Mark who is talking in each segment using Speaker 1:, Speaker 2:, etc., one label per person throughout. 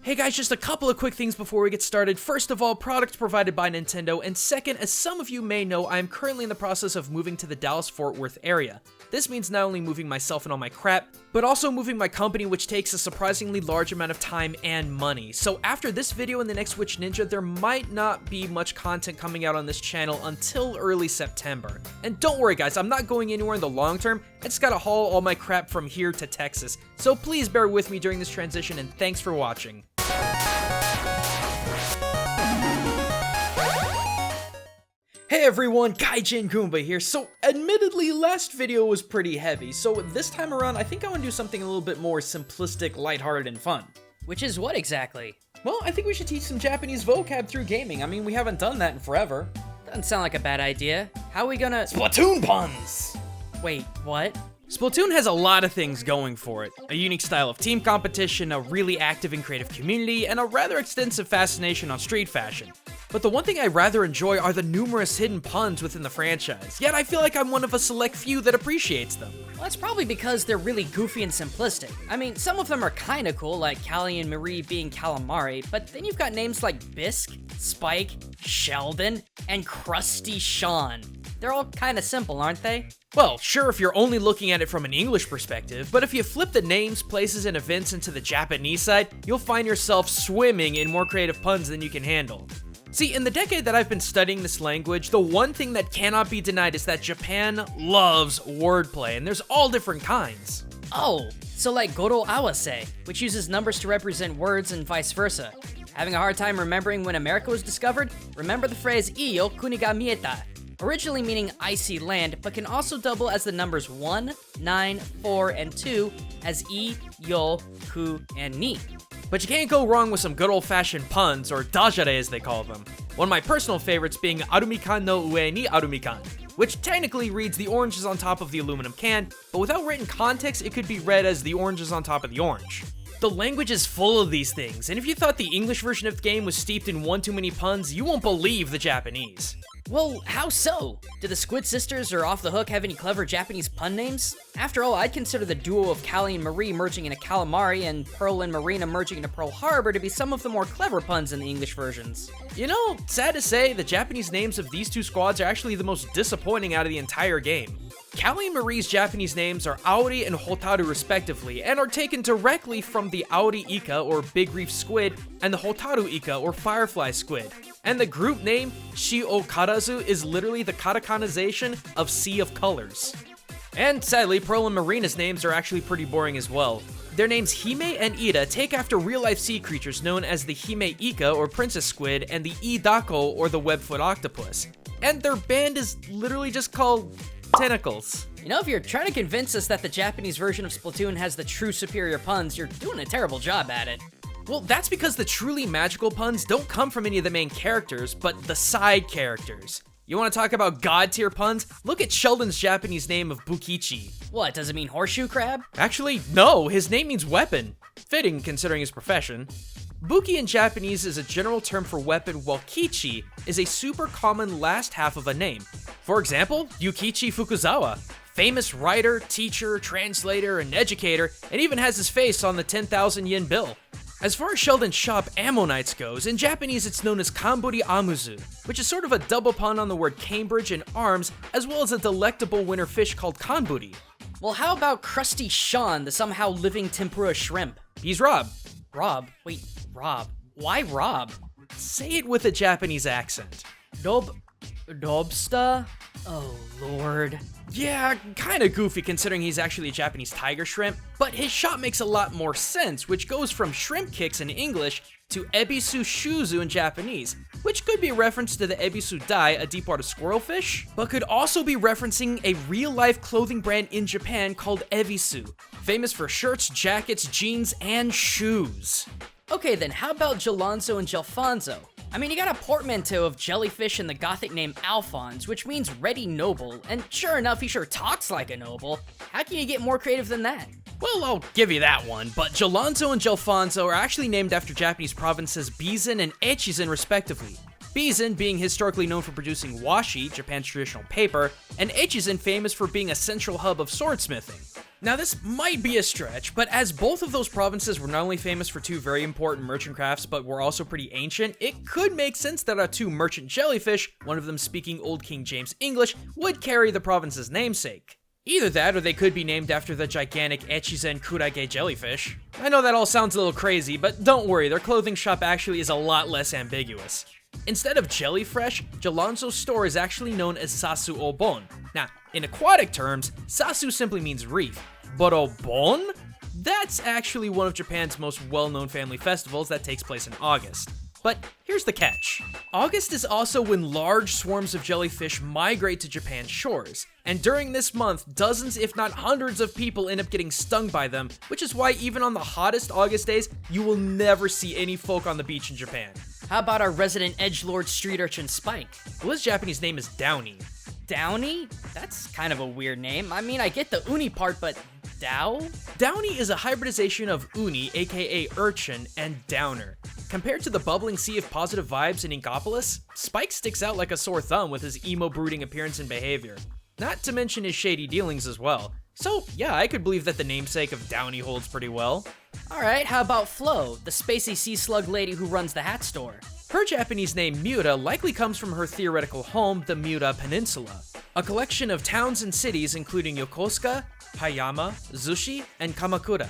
Speaker 1: Hey guys, just a couple of quick things before we get started. First of all, products provided by Nintendo, and second, as some of you may know, I am currently in the process of moving to the Dallas-Fort Worth area. This means not only moving myself and all my crap, but also moving my company, which takes a surprisingly large amount of time and money. So after this video and the next Witch Ninja, there might not be much content coming out on this channel until early September. And don't worry guys, I'm not going anywhere in the long term, I just gotta haul all my crap from here to Texas. So please bear with me during this transition, and thanks for watching. Hey everyone, Gaijin Goombah here. So admittedly, last video was pretty heavy, so this time around I think I want to do something a little bit more simplistic, lighthearted, and fun.
Speaker 2: Which is what exactly?
Speaker 1: Well, I think we should teach some Japanese vocab through gaming. I mean, we haven't done that in forever.
Speaker 2: Doesn't sound like a bad idea. How are we gonna—
Speaker 1: Splatoon puns!
Speaker 2: Wait, what?
Speaker 1: Splatoon has a lot of things going for it. A unique style of team competition, a really active and creative community, and a rather extensive fascination on street fashion. But the one thing I rather enjoy are the numerous hidden puns within the franchise, yet I feel like I'm one of a select few that appreciates them.
Speaker 2: Well, that's probably because they're really goofy and simplistic. I mean, some of them are kinda cool, like Callie and Marie being calamari, but then you've got names like Bisque, Spike, Sheldon, and Crusty Sean. They're all kinda simple, aren't they?
Speaker 1: Well, sure if you're only looking at it from an English perspective, but if you flip the names, places, and events into the Japanese side, you'll find yourself swimming in more creative puns than you can handle. See, in the decade that I've been studying this language, the one thing that cannot be denied is that Japan loves wordplay, and there's all different kinds.
Speaker 2: Oh, so like Goro Awase, which uses numbers to represent words and vice versa. Having a hard time remembering when America was discovered? Remember the phrase Iyo kuni ga mieta, originally meaning I see land, but can also double as the numbers 1, 9, 4, and 2 as I, Yo, Ku, and Ni. But you can't go wrong with some good old-fashioned puns, or dajare as they call them. One of my personal favorites being arumikan no ue ni arumikan, which technically reads the orange is on top of the aluminum can, but without written context it could be read as the orange is on top of the orange. The language is full of these things, and if you thought the English version of the game was steeped in one too many puns, you won't believe the Japanese. Well, how so? Do the Squid Sisters or Off the Hook have any clever Japanese pun names? After all, I'd consider the duo of Callie and Marie merging into calamari and Pearl and Marina merging into Pearl Harbor to be some of the more clever puns in the English versions.
Speaker 1: You know, sad to say, the Japanese names of these two squads are actually the most disappointing out of the entire game. Callie and Marie's Japanese names are Aori and Hotaru respectively, and are taken directly from the Aori Ika or Big Reef Squid and the Hotaru Ika or Firefly Squid. And the group name, Shi o Karazu, is literally the katakanization of Sea of Colors. And sadly, Pearl and Marina's names are actually pretty boring as well. Their names Hime and Ida take after real-life sea creatures known as the Hime Ika or Princess Squid and the Idako or the Webfoot Octopus. And their band is literally just called Tentacles.
Speaker 2: You know, if you're trying to convince us that the Japanese version of Splatoon has the true superior puns, you're doing a terrible job at it.
Speaker 1: Well, that's because the truly magical puns don't come from any of the main characters, but the side characters. You want to talk about god-tier puns? Look at Sheldon's Japanese name of Bukichi.
Speaker 2: What, does it mean horseshoe crab?
Speaker 1: Actually, no, his name means weapon. Fitting, considering his profession. Buki in Japanese is a general term for weapon, while Kichi is a super common last half of a name. For example, Yukichi Fukuzawa, famous writer, teacher, translator, and educator, and even has his face on the 10,000 yen bill. As far as Sheldon's shop Ammonites goes, in Japanese it's known as Kamburi Amuzu, which is sort of a double pun on the word Cambridge and arms, as well as a delectable winter fish called kanburi.
Speaker 2: Well, how about Crusty Sean, the somehow living tempura shrimp?
Speaker 1: He's Rob.
Speaker 2: Rob? Wait, Rob. Why Rob?
Speaker 1: Say it with a Japanese accent.
Speaker 2: Dobsta? Oh, Lord.
Speaker 1: Yeah, kinda goofy considering he's actually a Japanese tiger shrimp, but his shop makes a lot more sense, which goes from shrimp kicks in English to ebisu shuzu in Japanese, which could be a reference to the ebisu dai, a deep-water squirrelfish, but could also be referencing a real-life clothing brand in Japan called Ebisu, famous for shirts, jackets, jeans, and shoes.
Speaker 2: Okay then, how about Jalonzo and Gelfonzo? I mean, you got a portmanteau of jellyfish and the gothic name Alphonse, which means ready noble, and sure enough, he sure talks like a noble. How can you get more creative than that?
Speaker 1: Well, I'll give you that one, but Jalonzo and Gelfonzo are actually named after Japanese provinces Bizen and Echizen respectively. Bizen being historically known for producing washi, Japan's traditional paper, and Echizen famous for being a central hub of swordsmithing. Now this might be a stretch, but as both of those provinces were not only famous for two very important merchant crafts, but were also pretty ancient, it could make sense that our two merchant jellyfish, one of them speaking Old King James English, would carry the province's namesake. Either that, or they could be named after the gigantic Echizen Kurage jellyfish. I know that all sounds a little crazy, but don't worry, their clothing shop actually is a lot less ambiguous. Instead of Jellyfresh, Jalonzo's store is actually known as Sasu Obon. Now, in aquatic terms, Sasu simply means reef, but Obon? That's actually one of Japan's most well-known family festivals that takes place in August. But here's the catch. August is also when large swarms of jellyfish migrate to Japan's shores, and during this month, dozens if not hundreds of people end up getting stung by them, which is why even on the hottest August days, you will never see any folk on the beach in Japan.
Speaker 2: How about our resident edgelord street urchin Spike?
Speaker 1: Well, his Japanese name is Downy.
Speaker 2: Downy? That's kind of a weird name. I mean, I get the uni part, but Dow?
Speaker 1: Downy is a hybridization of uni, aka urchin, and downer. Compared to the bubbling sea of positive vibes in Inkopolis, Spike sticks out like a sore thumb with his emo brooding appearance and behavior. Not to mention his shady dealings as well. So yeah, I could believe that the namesake of Downy holds pretty well.
Speaker 2: Alright, how about Flo, the spacey sea slug lady who runs the hat store?
Speaker 1: Her Japanese name Miura likely comes from her theoretical home, the Miura Peninsula, a collection of towns and cities including Yokosuka, Hayama, Zushi, and Kamakura.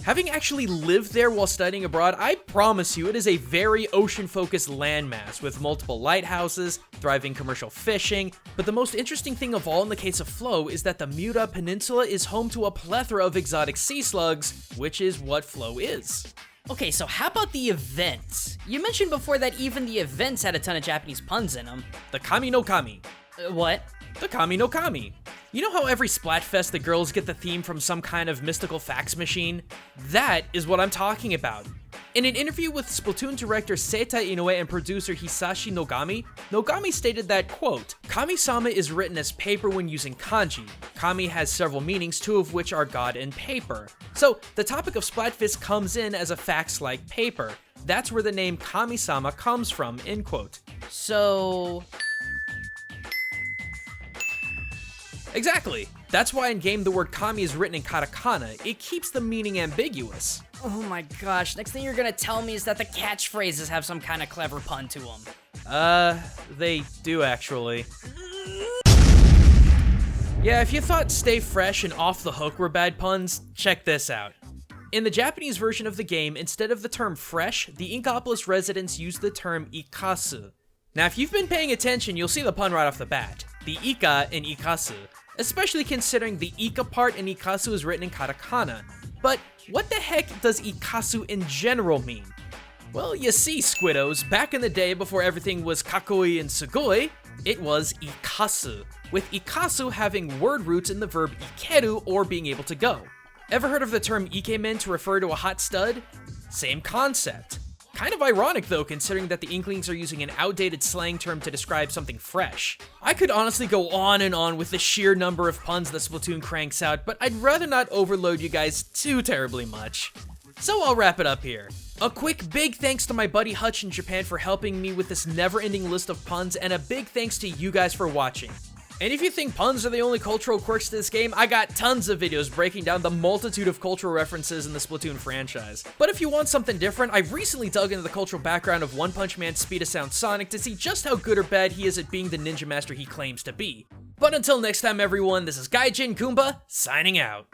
Speaker 1: Having actually lived there while studying abroad, I promise you it is a very ocean-focused landmass with multiple lighthouses, thriving commercial fishing, but the most interesting thing of all in the case of Flo is that the Miura Peninsula is home to a plethora of exotic sea slugs, which is what Flo is.
Speaker 2: Okay, so how about the events? You mentioned before that even the events had a ton of Japanese puns in them.
Speaker 1: The Kami no Kami.
Speaker 2: What?
Speaker 1: The Kami no Kami. You know how every Splatfest the girls get the theme from some kind of mystical fax machine? That is what I'm talking about. In an interview with Splatoon director Seita Inoue and producer Hisashi Nogami, Nogami stated that, quote, "Kami-sama is written as paper when using kanji. Kami has several meanings, two of which are God and paper. So, the topic of Splatfest comes in as a fax-like paper. That's where the name Kami-sama comes from," end quote.
Speaker 2: So...
Speaker 1: Exactly. That's why in game the word kami is written in katakana. It keeps the meaning ambiguous.
Speaker 2: Oh my gosh, next thing you're gonna tell me is that the catchphrases have some kind of clever pun to them.
Speaker 1: They do actually. Yeah, if you thought stay fresh and off the hook were bad puns, check this out. In the Japanese version of the game, instead of the term fresh, the Inkopolis residents use the term ikasu. Now, if you've been paying attention, you'll see the pun right off the bat. The ika in ikasu. Especially considering the ika part in ikasu is written in katakana. But what the heck does ikasu in general mean? Well, you see, Squiddos, back in the day before everything was kakoi and sugoi, it was ikasu, with ikasu having word roots in the verb ikeru or being able to go. Ever heard of the term ikemen to refer to a hot stud? Same concept. Kind of ironic though, considering that the Inklings are using an outdated slang term to describe something fresh. I could honestly go on and on with the sheer number of puns that Splatoon cranks out, but I'd rather not overload you guys too terribly much. So I'll wrap it up here. A quick big thanks to my buddy Hutch in Japan for helping me with this never-ending list of puns, and a big thanks to you guys for watching. And if you think puns are the only cultural quirks to this game, I got tons of videos breaking down the multitude of cultural references in the Splatoon franchise. But if you want something different, I recently dug into the cultural background of One Punch Man's Speed of Sound Sonic to see just how good or bad he is at being the ninja master he claims to be. But until next time everyone, this is Gaijin Goombah, signing out.